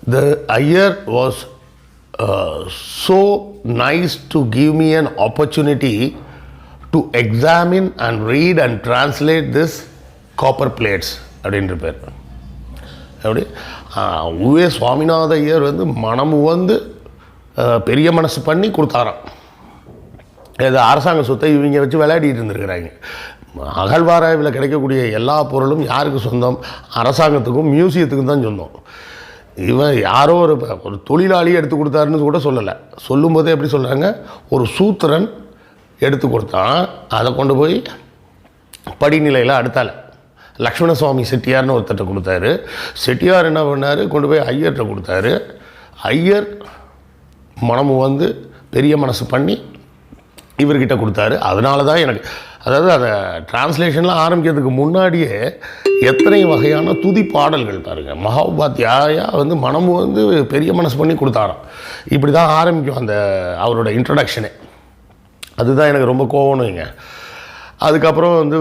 The Iyer was so nice to give me an opportunity to examine and read and translate this copper plates அப்படின்ற பேர். அப்படி உவே சுவாமிநாத ஐயர் வந்து மனம் வந்து பெரிய மனசு பண்ணி கொடுத்தாராம். இது அரசாங்க சொத்தை இவங்க வச்சு விளையாடிட்டு இருந்திருக்கிறாங்க. அகழ்வாராய்வில் கிடைக்கக்கூடிய எல்லா பொருளும் யாருக்கு சொந்தம்? அரசாங்கத்துக்கும் மியூசியத்துக்கும் தான் சொந்தம். இவன் யாரோ ஒரு தொழிலாளி எடுத்து கொடுத்தாருன்னு கூட சொல்லலை. சொல்லும்போதே எப்படி சொல்கிறாங்க, ஒரு சூத்திரன் எடுத்து கொடுத்தான், அதை கொண்டு போய் படிநிலையில் அடுத்தால லக்ஷ்மண சுவாமி செட்டியார்னு ஒருத்தட்ட கொடுத்தாரு. செட்டியார் என்ன பண்ணார், கொண்டு போய் ஐயர்கிட்ட கொடுத்தாரு. ஐயர் மனமு வந்து பெரிய மனசு பண்ணி இவர்கிட்ட கொடுத்தாரு. அதனால தான் எனக்கு, அதாவது அதை டிரான்ஸ்லேஷன்லாம் ஆரம்பிக்கிறதுக்கு முன்னாடியே எத்தனை வகையான துதி பாடல்கள் பாருங்கள். மகோபாத்தியாயா வந்து மனமு வந்து பெரிய மனசு பண்ணி கொடுத்தாராம். இப்படி தான் ஆரம்பிக்கும் அந்த அவரோட இன்ட்ரடக்ஷனே. அதுதான் எனக்கு ரொம்ப கோவணுங்க. அதுக்கப்புறம் வந்து